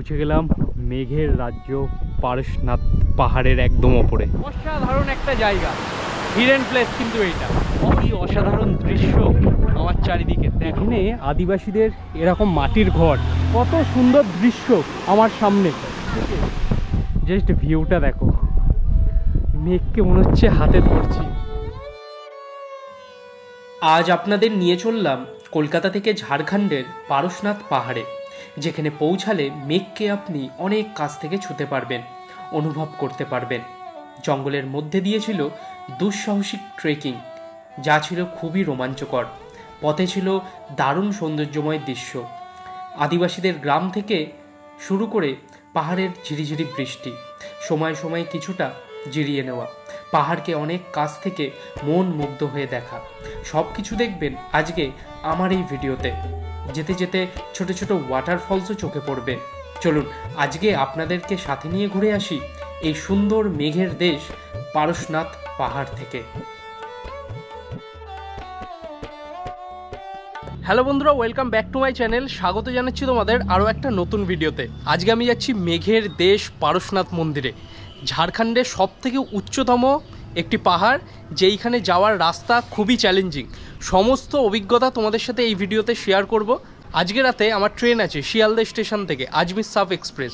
পৌঁছে গেলাম মেঘের রাজ্য পারশনাথ পাহাড়ের একদম ওপরে। অসাধারণ একটা জায়গা, হিডেন প্লেস কিন্তু এইটা। কি অসাধারণ দৃশ্য আমার চারিদিকে। এখানে আদিবাসীদের এরকম মাটির ঘর, কত সুন্দর দৃশ্য আমার সামনে। জাস্ট ভিউটা দেখো, মেঘকে মনে হচ্ছে হাতে ধরছি। আজ আপনাদের নিয়ে চললাম কলকাতা থেকে ঝাড়খণ্ডের পারশনাথ পাহাড়ে, যেখানে পৌঁছালে মেঘকে আপনি অনেক কাছ থেকে ছুঁতে পারবেন, অনুভব করতে পারবেন। জঙ্গলের মধ্যে দিয়ে ছিল দুঃসাহসিক ট্রেকিং, যা ছিল খুবই রোমাঞ্চকর। পথে ছিল দারুণ সৌন্দর্যময় দৃশ্য, আদিবাসীদের গ্রাম থেকে শুরু করে পাহাড়ের ঝিরিঝিরি বৃষ্টি, সময় সময় কিছুটা জিরিয়ে নেওয়া, পাহাড়কে অনেক কাছ থেকে মন মুগ্ধ হয়ে দেখা। সব কিছু দেখবেন আজকে আমার এই ভিডিওতে। যেতে যেতে ছোট ছোট ওয়াটারফলসও চোখে পড়বে। চলুন আজকে আপনাদেরকে সাথে নিয়ে ঘুরে আসি এই সুন্দর মেঘের দেশ পারশনাথ পাহাড় থেকে। হ্যালো বন্ধুরা, welcome back to my channel. স্বাগত জানাচ্ছি তোমাদের আরও একটা নতুন ভিডিওতে। আজকে আমি যাচ্ছি মেঘের দেশ পারশনাথ মন্দিরে, ঝাড়খণ্ডের সব থেকে উচ্চতম একটি পাহাড়, যেইখানে যাওয়ার রাস্তা খুবই চ্যালেঞ্জিং। সমস্ত অভিজ্ঞতা তোমাদের সাথে এই ভিডিওতে শেয়ার করব। আজকে রাতে আমার ট্রেন আছে শিয়ালদা স্টেশন থেকে আজমির সাফ এক্সপ্রেস,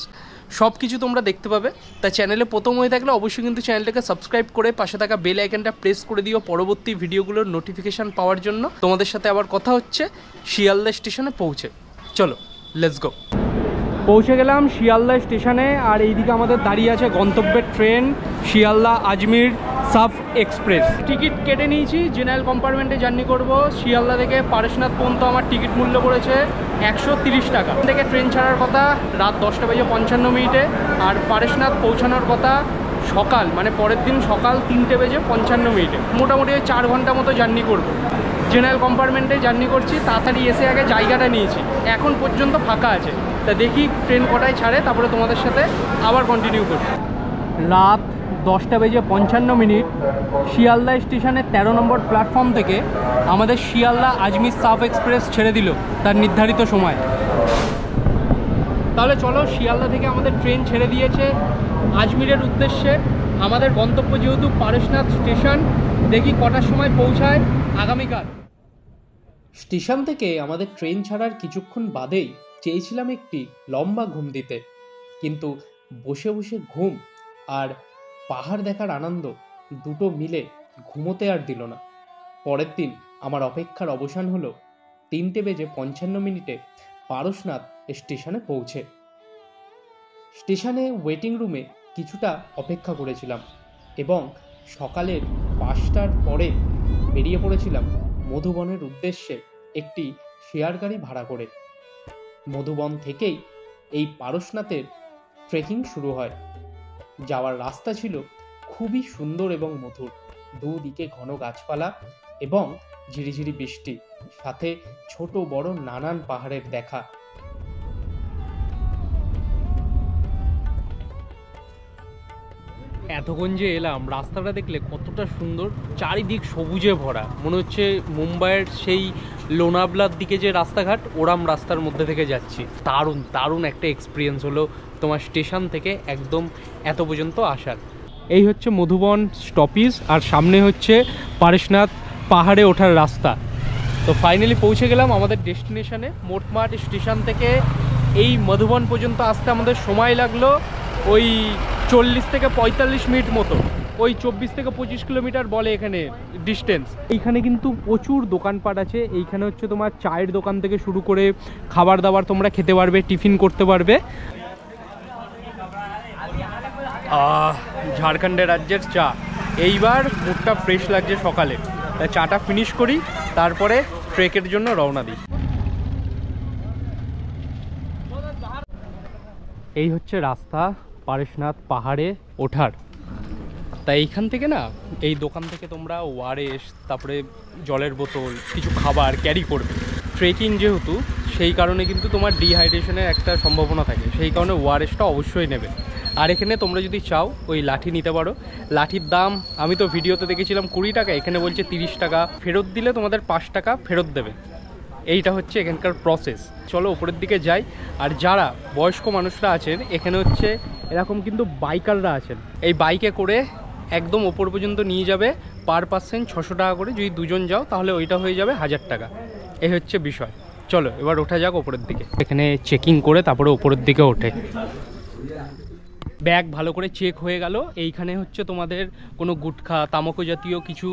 সব কিছু তোমরা দেখতে পাবে। তাই চ্যানেলে প্রথম হয়ে থাকলে অবশ্যই কিন্তু চ্যানেলটাকে সাবস্ক্রাইব করে পাশে থাকা বেল আইকনটা প্রেস করে দিও পরবর্তী ভিডিওগুলোর নোটিফিকেশান পাওয়ার জন্য। তোমাদের সাথে আবার কথা হচ্ছে শিয়ালদা স্টেশনে পৌঁছে। চলো লেটস গো। পৌঁছে গেলাম শিয়ালদা স্টেশনে, আর এইদিকে আমাদের দাঁড়িয়ে আছে গন্তব্যের ট্রেন শিয়ালদা আজমির সাফ এক্সপ্রেস। টিকিট কেটে নিয়েছি, জেনারেল কম্পার্টমেন্টে জার্নি করব। শিয়ালদা থেকে পারশনাথ পর্যন্ত আমার টিকিট মূল্য পড়েছে 130 টাকা। থেকে ট্রেন ছাড়ার কথা রাত 10:55 আর পারশনাথ পৌঁছানোর কথা সকাল মানে পরের দিন সকাল 3:55। মোটামুটি 4 ঘন্টা মতো জার্নি করব। জেনারেল কম্পার্টমেন্টে জার্নি করছি, তাড়াতাড়ি এসে আগে জায়গাটা নিয়েছি, এখন পর্যন্ত ফাঁকা আছে। তা দেখি ট্রেন কটায় ছাড়ে, তারপরে তোমাদের সাথে আবার কন্টিনিউ করব। রাত 10:55 শিয়ালদা স্টেশনের 13 নম্বর প্ল্যাটফর্ম থেকে আমাদের শিয়ালদা আজমির সাফ এক্সপ্রেস ছেড়ে দিল তার নির্ধারিত সময়। তাহলে চলো, শিয়ালদা থেকে আমাদের ট্রেন ছেড়ে দিয়েছে আজমিরের উদ্দেশ্যে। আমাদের গন্তব্য যেহেতু পারশনাথ স্টেশন, দেখি কটার সময় পৌঁছায় আগামীকাল। স্টেশন থেকে আমাদের ট্রেন ছাড়ার কিছুক্ষণ বাদেই চেয়েছিলাম একটি লম্বা ঘুম দিতে, কিন্তু বসে বসে ঘুম আর পাহাড় দেখার আনন্দ দুটো মিলে ঘুমোতে আর দিল না। পরের দিন আমার অপেক্ষার অবসান হলো 3:55 পারশনাথ স্টেশনে পৌঁছে। স্টেশনে ওয়েটিং রুমে কিছুটা অপেক্ষা করেছিলাম এবং সকালের 5টার পরে বেরিয়ে পড়েছিলাম মধুবনের উদ্দেশ্যে একটি শেয়ার গাড়ি ভাড়া করে। মধুবন থেকেই এই পারশনাথের ট্রেকিং শুরু হয়। যাওয়ার রাস্তা ছিল খুবই সুন্দর এবং মধুর, দুদিকে ঘন গাছপালা এবং ঝিরিঝিরি বৃষ্টি, সাথে ছোট বড় নানান পাহাড়ের দেখা। এতক্ষণ যে এলাম, রাস্তাটা দেখলে কতটা সুন্দর, চারিদিক সবুজে ভরা, মনে হচ্ছে মুম্বাইয়ের সেই লোনাভলার দিকে যে রাস্তাঘাট ওরাম রাস্তার মধ্যে থেকে যাচ্ছি। দারুণ দারুণ একটা এক্সপিরিয়েন্স হলো তোমার স্টেশন থেকে একদম এত পর্যন্ত আসার। এই হচ্ছে মধুবন স্টপিজ, আর সামনে হচ্ছে পারশনাথ পাহাড়ে ওঠার রাস্তা। তো ফাইনালি পৌঁছে গেলাম আমাদের ডেস্টিনেশনে। মোটমাট স্টেশন থেকে এই মধুবন পর্যন্ত আসতে আমাদের সময় লাগলো ওই 40 থেকে 45 মিনিট মতো। ওই 24 থেকে 25 কিলোমিটার বলে এখানে ডিস্টেন্স। এইখানে কিন্তু প্রচুর দোকানপাট আছে। এইখানে হচ্ছে তোমার চায়ের দোকান থেকে শুরু করে খাবার দাবার তোমরা খেতে পারবে, টিফিন করতে পারবে। ঝাড়খণ্ডের রাজ্যের চা, এইবার মুখটা ফ্রেশ লাগছে সকালে। তাই চাটা ফিনিশ করি, তারপরে ট্রেকের জন্য রওনা দিই। এই হচ্ছে রাস্তা পারশনাথ পাহাড়ে ওঠার। তাই এইখান থেকে না, এই দোকান থেকে তোমরা ওআরএস, তারপরে জলের বোতল, কিছু খাবার ক্যারি করবে। ট্রেকিং যেহেতু, সেই কারণে কিন্তু তোমার ডিহাইড্রেশনের একটা সম্ভাবনা থাকে, সেই কারণে ওআরএসটা অবশ্যই নেবে। আর এখানে তোমরা যদি চাও ওই লাঠি নিতে পারো। লাঠির দাম আমি তো ভিডিওতে দেখেছিলাম 20 টাকা, এখানে বলছে 30 টাকা। ফেরত দিলে তোমাদের 5 টাকা ফেরত দেবে। এইটা হচ্ছে এখানকার প্রসেস। চলো ওপরের দিকে যাই। আর যারা বয়স্ক মানুষরা আছেন এখানে হচ্ছে এরকম কিন্তু বাইকাররা আছেন, এই বাইকে করে একদম ওপর পর্যন্ত নিয়ে যাবে, পার পার্সন 600 টাকা করে। যদি দুজন যাও তাহলে ওইটা হয়ে যাবে 1000 টাকা। এই হচ্ছে বিষয়। চলো এবার ওঠা যাক ওপরের দিকে। এখানে চেকিং করে তারপরে ওপরের দিকে ওঠে। ব্যাগ ভালো করে চেক হয়ে গেল। এইখানে হচ্ছে তোমাদের কোনো গুটখা তামাকু জাতীয় কিছু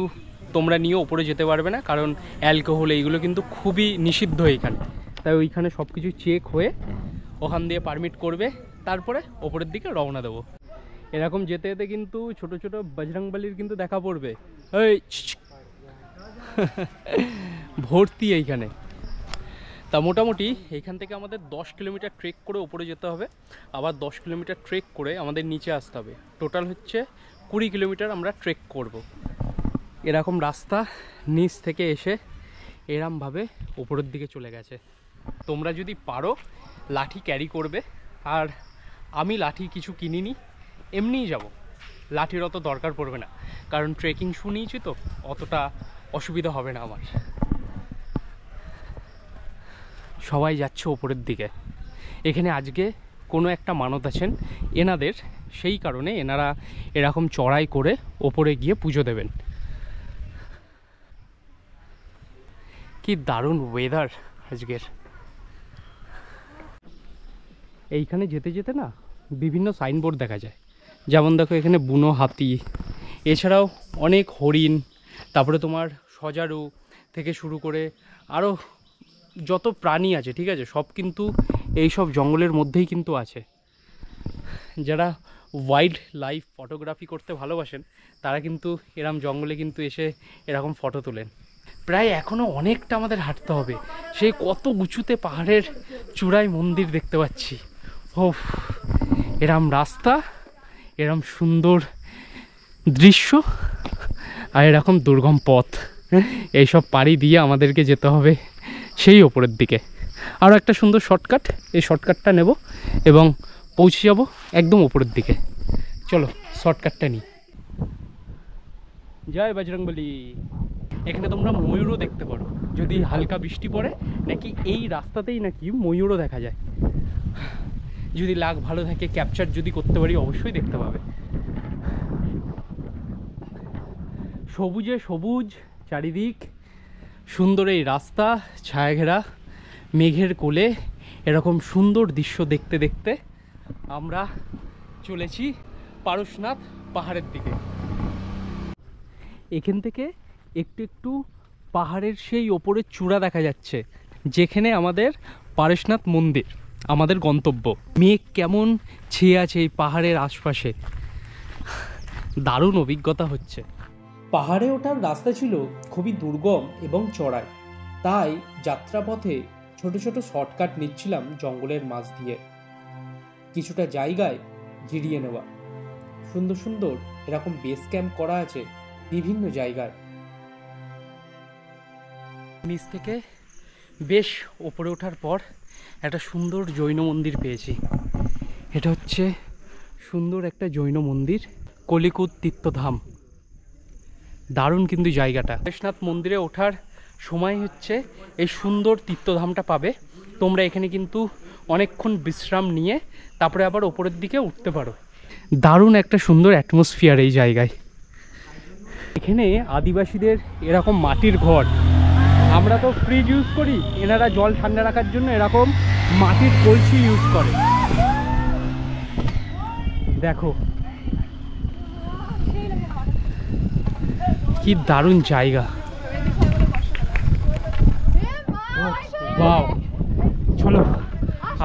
তোমরা নিয়ে ওপরে যেতে পারবে না, কারণ অ্যালকোহল এইগুলো কিন্তু খুবই নিষিদ্ধ এইখানে। তাই ওইখানে সব কিছু চেক হয়ে ওখান দিয়ে পারমিট করবে, তারপরে ওপরের দিকে রওনা দেবো। এরকম যেতে যেতে কিন্তু ছোট ছোট বজরংবলির কিন্তু দেখা পড়বে, এই ভর্তি এইখানে। তা মোটামুটি এইখান থেকে আমাদের 10 কিলোমিটার ট্রেক করে ওপরে যেতে হবে, আবার 10 কিলোমিটার ট্রেক করে আমাদের নিচে আসতে হবে। টোটাল হচ্ছে 20 কিলোমিটার আমরা ট্রেক করব। এরকম রাস্তা নিচ থেকে এসে এরমভাবে ওপরের দিকে চলে গেছে। তোমরা যদি পারো লাঠি ক্যারি করবে, আর আমি লাঠি কিছু কিনিনি, এমনিই যাব, লাঠির অত দরকার পড়বে না, কারণ ট্রেকিং শু নিয়েছি তো অতটা অসুবিধা হবে না আমার। সবাই যাচ্ছে ওপরের দিকে। এখানে আজকে কোনো একটা মানত আছেন এনাদের, সেই কারণে এনারা এরকম চড়াই করে ওপরে গিয়ে পুজো দেবেন। কি দারুণ ওয়েদার আজকের। এইখানে যেতে যেতে না বিভিন্ন সাইনবোর্ড দেখা যায়, যেমন দেখো এখানে বুনো হাতি, এছাড়াও অনেক হরিণ, তারপরে তোমার সজারু থেকে শুরু করে আরও যত প্রাণী আছে, ঠিক আছে, সব কিন্তু এই সব জঙ্গলের মধ্যেই কিন্তু আছে। যারা ওয়াইল্ড লাইফ ফটোগ্রাফি করতে ভালোবাসেন তারা কিন্তু এরকম জঙ্গলে কিন্তু এসে এরকম ফটো তোলেন। প্রায় এখনও অনেকটা আমাদের হাঁটতে হবে, সেই কত উঁচুতে পাহাড়ের চূড়ায় মন্দির দেখতে পাচ্ছি। ও এরম রাস্তা, এরম সুন্দর দৃশ্য, আর এরকম দুর্গম পথ, এইসব পাড়ি দিয়ে আমাদেরকে যেতে হবে সেই ওপরের দিকে। আরও একটা সুন্দর শর্টকাট, এই শর্টকাটটা নেব এবং পৌঁছে যাব একদম ওপরের দিকে। চলো শর্টকাটটা নিই। জয় বজরংবলী। এখানে তোমরা ময়ূরও দেখতে পারো, যদি হালকা বৃষ্টি পড়ে নাকি এই রাস্তাতেই নাকি ময়ূরও দেখা যায়। যদি লাগ ভালো থাকে, ক্যাপচার যদি করতে পারি, অবশ্যই দেখতে পাবে। সবুজে সবুজ চারিদিক, সুন্দর এই রাস্তা, ছায়া ঘেরা, মেঘের কোলে, এরকম সুন্দর দৃশ্য দেখতে দেখতে আমরা চলেছি পারশনাথ পাহাড়ের দিকে। এখান থেকে একটু একটু পাহাড়ের সেই ওপরের চূড়া দেখা যাচ্ছে, যেখানে আমাদের পারশনাথ মন্দির, আমাদের গন্তব্য। মেঘ কেমন ছেয়ে আছে এই পাহাড়ের আশপাশে, দারুণ অভিজ্ঞতা হচ্ছে। পাহাড়ে ওঠার রাস্তা ছিল খুবই দুর্গম এবং চড়াই, তাই যাত্রাপথে ছোট ছোট শর্টকাট নিচ্ছিলাম জঙ্গলের মাঝ দিয়ে। কিছুটা জায়গায় ঘিরিয়ে নেওয়া, সুন্দর সুন্দর এরকম বেস ক্যাম্প করা আছে বিভিন্ন জায়গায়। নিচ থেকে বেশ ওপরে ওঠার পর একটা সুন্দর জৈন মন্দির পেয়েছি। এটা হচ্ছে সুন্দর একটা জৈন মন্দির, কলিকুট তীর্থধাম। দারুণ কিন্তু জায়গাটা। পারশনাথ মন্দিরে ওঠার সময় হচ্ছে এই সুন্দর তীর্থধামটা পাবে। তোমরা এখানে কিন্তু অনেকক্ষণ বিশ্রাম নিয়ে তারপরে আবার ওপরের দিকে উঠতে পারো। দারুণ একটা সুন্দর অ্যাটমসফিয়ার এই জায়গায়। এখানে আদিবাসীদের এরকম মাটির ঘর, আমরা তো ফ্রিজ ইউজ করি, এনারা জল ঠান্ডা রাখার জন্য এরকম মাটির কলসি ইউজ করে। দেখো কি দারুণ জায়গা। ওয়াও, চলো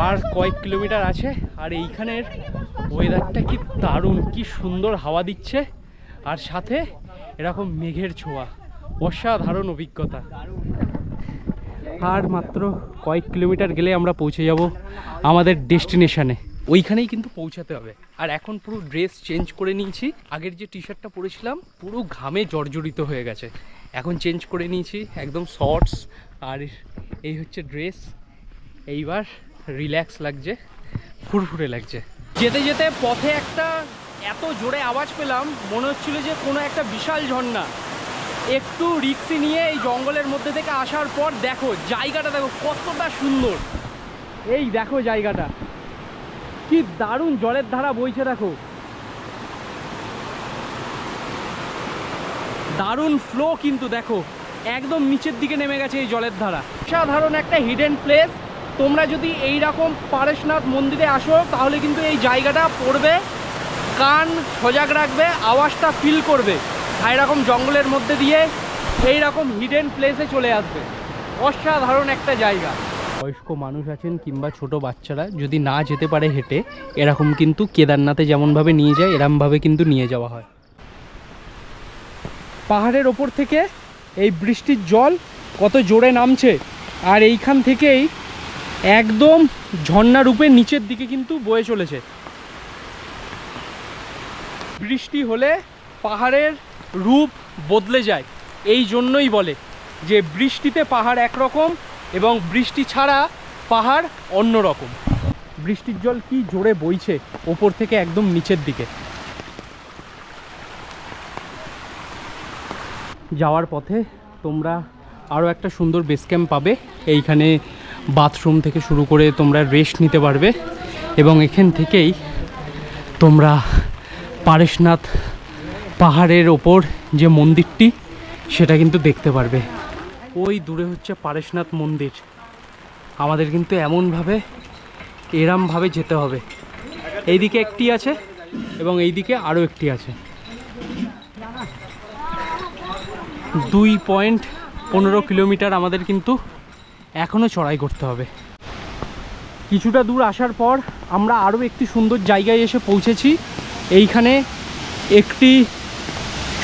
আর কয়েক কিলোমিটার আছে, আর এইখানের ওয়েদারটা কি দারুণ, কি সুন্দর হাওয়া দিচ্ছে, আর সাথে এরকম মেঘের ছোঁয়া, অসাধারণ অভিজ্ঞতা। আর মাত্র কয়েক কিলোমিটার গেলে আমরা পৌঁছে যাব আমাদের ডেস্টিনেশনে। ওইখানেই কিন্তু পৌঁছাতে হবে। আর এখন পুরো ড্রেস চেঞ্জ করে নিয়েছি, আগের যে টি শার্টটা পরেছিলাম পুরো ঘামে জর্জরিত হয়ে গেছে, এখন চেঞ্জ করে নিয়েছি একদম শর্টস, আর এই হচ্ছে ড্রেস। এইবার রিল্যাক্স লাগছে, ফুরফুরে লাগছে। যেতে যেতে পথে একটা এত জোরে আওয়াজ পেলাম, মনে হচ্ছিল যে কোনো একটা বিশাল ঝর্ণা। একটু রিস্ক নিয়ে এই জঙ্গলের মধ্যে থেকে আসার পর দেখো জায়গাটা, দেখো কতটা সুন্দর। এই দেখো জায়গাটা কি দারুণ, জলের ধারা বইছে, দেখো দারুণ ফ্লো, কিন্তু দেখো একদম নিচের দিকে নেমে গেছে এই জলের ধারা। সাধারণ একটা হিডেন প্লেস। তোমরা যদি এই রকম পারেশনাথ মন্দিরে আসো তাহলে কিন্তু এই জায়গাটা পড়বে, কান সজাগ রাখবে, আওয়াজটা ফিল করবে, আর এরকম জঙ্গলের মধ্যে দিয়ে এই রকম হিডেন প্লেসে চলে আসবে। অসাধারণ একটা জায়গা। বয়স্ক মানুষ আছেন কিংবা ছোট বাচ্চারা যদি না যেতে পারে হেঁটে, এরকম কিন্তু কেদারনাথে যেমনভাবে নিয়ে যায় এরমভাবে কিন্তু নিয়ে যাওয়া হয়। পাহাড়ের ওপর থেকে এই বৃষ্টির জল কত জোরে নামছে, আর এইখান থেকেই একদম ঝর্ণা রূপে নিচের দিকে কিন্তু বয়ে চলেছে। বৃষ্টি হলে পাহাড়ের রূপ বদলে যায়, এই জন্যই বলে যে বৃষ্টিতে পাহাড় একরকম এবং বৃষ্টি ছাড়া পাহাড় অন্য রকম। বৃষ্টির জল কি জোরে বইছে ওপর থেকে একদম নিচের দিকে। যাওয়ার পথে তোমরা আরও একটা সুন্দর বেস ক্যাম্প পাবে। এইখানে বাথরুম থেকে শুরু করে তোমরা রেস্ট নিতে পারবে এবং এখান থেকেই তোমরা পারেশনাথ পাহাড়ের ওপর যে মন্দিরটি সেটা কিন্তু দেখতে পারবে। ওই দূরে হচ্ছে পারেশনাথ মন্দির। আমাদের কিন্তু এরমভাবে যেতে হবে। এইদিকে একটি আছে এবং এইদিকে আরও একটি আছে। 2.15 কিলোমিটার আমাদের কিন্তু এখনও চড়াই করতে হবে। কিছুটা দূর আসার পর আমরা আরও একটি সুন্দর জায়গায় এসে পৌঁছেছি। এইখানে একটি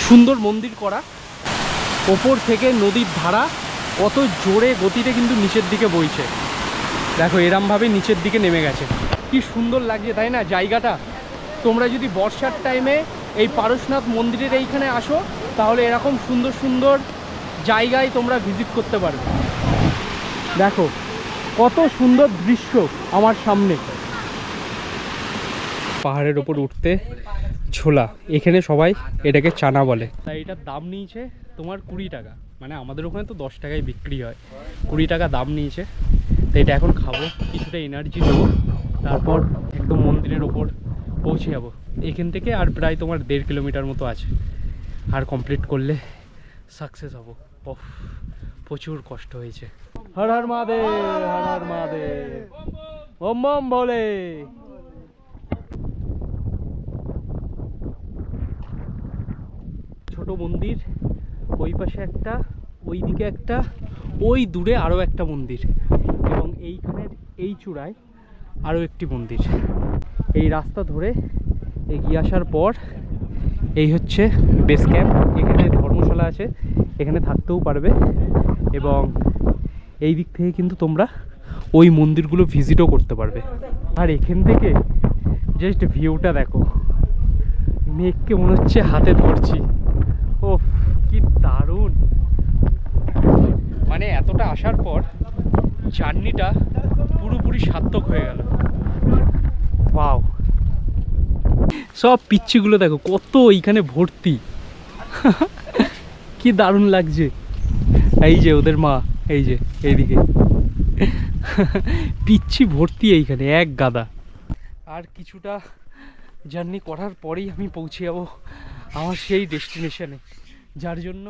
সুন্দর মন্দির করা, ওপর থেকে নদীর ধারা কত জোরে গতিতে কিন্তু নিচের দিকে বইছে। দেখো এরমভাবে নিচের দিকে নেমে গেছে, কি সুন্দর লাগছে তাই না জায়গাটা। তোমরা যদি বর্ষার টাইমে এই পারশনাথ মন্দিরের এইখানে আসো তাহলে এরকম সুন্দর সুন্দর জায়গায় তোমরা ভিজিট করতে পারবে। দেখো কত সুন্দর দৃশ্য আমার সামনে। পাহাড়ের ওপর উঠতে ছোলা, এখানে সবাই এটাকে চানা বলে। তাই এটার দাম নিয়েছে তোমার 20 টাকা, মানে আমাদের ওখানে তো 10 টাকায় বিক্রি হয়, 20 টাকা দাম নিয়েছে। তো এটা এখন খাবো, কিছুটা এনার্জি দেবো, তারপর একদম মন্দিরের ওপর পৌঁছে যাবো। এখান থেকে আর প্রায় তোমার 1.5 কিলোমিটার মতো আছে, আর কমপ্লিট করলে সাকসেস হবো। ওহ প্রচুর কষ্ট হয়েছে। হর হর মহাদেব, হর হর মহাদেব, ওম বম বলে। ছোট মন্দির, ওই পাশে একটা, ওই দিকে একটা, ওই দূরে আরও একটা মন্দির এবং এইখানের এই চূড়ায় আরও একটি মন্দির। এই রাস্তা ধরে এগিয়ে আসার পর এই হচ্ছে বেস ক্যাম্প। এখানে ধর্মশালা আছে, এখানে থাকতেও পারবে এবং এই দিক থেকে কিন্তু তোমরা ওই মন্দিরগুলো ভিজিটও করতে পারবে। আর এখান থেকে জাস্ট ভিউটা দেখো, মেঘকে মনে হচ্ছে হাতে ধরছি। ও কি দারুণ, মানে এতটা আসার পর জার্নিটা পুরোপুরি সার্থক হয়ে গেল। ওয়াও, সব পিচ্ছিগুলো দেখো কত এইখানে ভর্তি, কি দারুণ লাগছে। এই যে ওদের মা, এই যে এইদিকে পিচ্ছি ভর্তি এইখানে এক গাদা। আর কিছুটা জার্নি করার পরেই আমি পৌঁছে যাবো আমার সেই ডেস্টিনেশনে, যার জন্য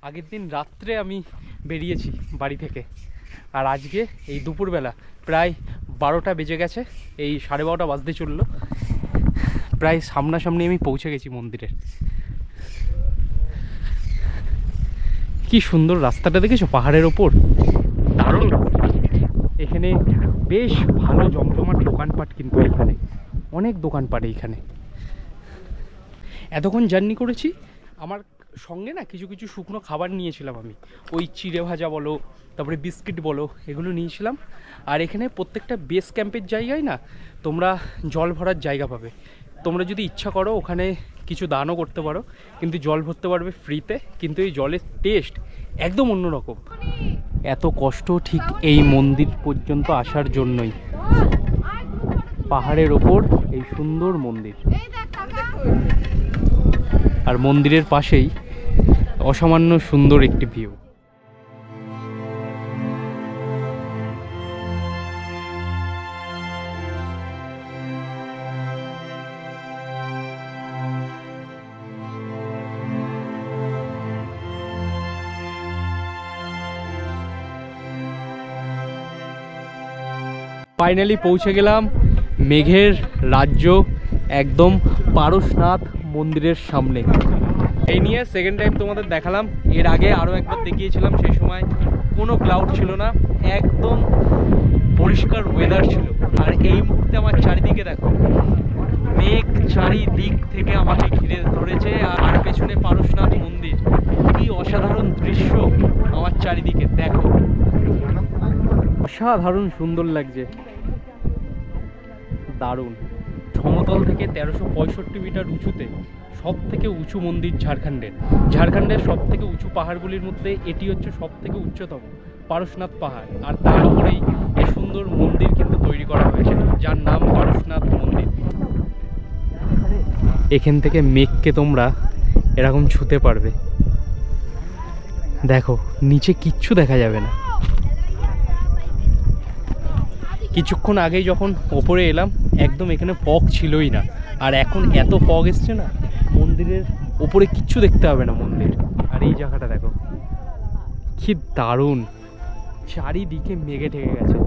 আগের দিন রাত্রে আমি বেরিয়েছি বাড়ি থেকে। আর আজকে এই দুপুরবেলা প্রায় 12টা বেজে গেছে, এই 12:30 বাজতে চললো, প্রায় সামনাসামনি আমি পৌঁছে গেছি মন্দিরের। কি সুন্দর রাস্তাটা দেখেছো পাহাড়ের ওপর, দারুণ রাস্তা। এখানে বেশ ভালো জমজমাট দোকানপাট, কিন্তু এখানে অনেক দোকানপাট। এইখানে এতক্ষণ জার্নি করেছি, আমার সঙ্গে না কিছু কিছু শুকনো খাবার নিয়েছিলাম আমি, ওই চিড়ে ভাজা বলো, তারপরে বিস্কিট বলো, এগুলো নিয়েছিলাম। আর এখানে প্রত্যেকটা বেস ক্যাম্পের জায়গায় না তোমরা জল ভরার জায়গা পাবে। তোমরা যদি ইচ্ছা করো ওখানে কিছু দানও করতে পারো, কিন্তু জল ভরতে পারবে ফ্রিতে। কিন্তু এই জলের টেস্ট একদম অন্যরকম। এত কষ্ট ঠিক এই মন্দির পর্যন্ত আসার জন্যই। পাহাড়ের ওপর এই সুন্দর মন্দির, আর মন্দিরের পাশেই অসামান্য সুন্দর একটি ভিউ। ফাইনালি পৌঁছে গেলাম মেঘের রাজ্য, একদম পারশনাথ মন্দিরের সামনে। এই নিয়ে সেকেন্ড টাইম তোমাদের দেখালাম। এর আগে আরও একবার দেখিয়েছিলাম, সেই সময় কোনো ক্লাউড ছিল না, একদম পরিষ্কার ওয়েদার ছিল। আর এই মুহূর্তে আমার চারিদিকে দেখো, মেঘ চারিদিক থেকে আমাকে ঘিরে ধরেছে, আর পেছনে পারশনাথ মন্দির। কি অসাধারণ দৃশ্য আমার চারিদিকে, দেখো অসাধারণ সুন্দর লাগছে, দারুণ। সমতল থেকে 1365 মিটার উঁচুতে সব থেকে উঁচু মন্দির ঝাড়খণ্ডের সব থেকে উঁচু পাহাড়গুলির মধ্যে এটি হচ্ছে সব থেকে উচ্চতম পারশনাথ পাহাড়। আর তার উপরেই এই সুন্দর মন্দির কিন্তু তৈরি করা হয়েছে, যার নাম পারশনাথ মন্দির। এখান থেকে মেঘকে তোমরা এরকম ছুঁতে পারবে, দেখো নিচে কিচ্ছু দেখা যাবে না। কিছুক্ষণ আগেই যখন ওপরে এলাম, একদম এখানে ফগ ছিলই না, আর এখন এত ফগ এসছে না, মন্দিরের ওপরে কিচ্ছু দেখতে হবে না মন্দির। আর এই জায়গাটা দেখো কি দারুণ, চারিদিকে মেঘে ঢেকে গেছে।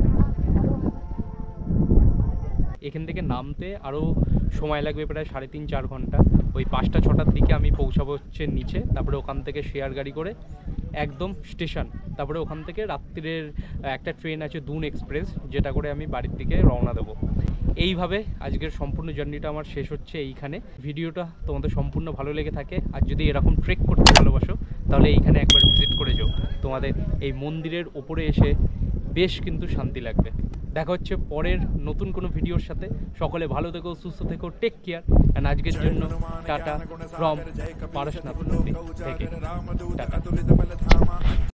এখান থেকে নামতে আরও সময় লাগবে প্রায় 3.5-4 ঘন্টা। ওই 5টা-6টার দিকে আমি পৌঁছাবো হচ্ছে নিচে, তারপরে ওখান থেকে শেয়ার গাড়ি করে একদম স্টেশন, তারপরে ওখান থেকে রাত্রিরের একটা ট্রেন আছে দুন এক্সপ্রেস, যেটা করে আমি বাড়ির দিকে রওনা দেবো। এইভাবে আজকের সম্পূর্ণ জার্নিটা আমার শেষ হচ্ছে এইখানে। ভিডিওটা তোমাদের সম্পূর্ণ ভালো লেগে থাকে, আর যদি এরকম ট্রেক করতে ভালোবাসো, তাহলে এইখানে একবার ভিজিট করে যাও। তোমাদের এই মন্দিরের ওপরে এসে বেশ কিন্তু শান্তি লাগবে। দেখা হচ্ছে পরের নতুন কোনো ভিডিওর সাথে। সকলে ভালো থেকো, সুস্থ থেকো, টেক কেয়ার। অ্যান্ড আজকের জন্য টাটা ফ্রম পারশনাথ মন্দির থেকে টাটা।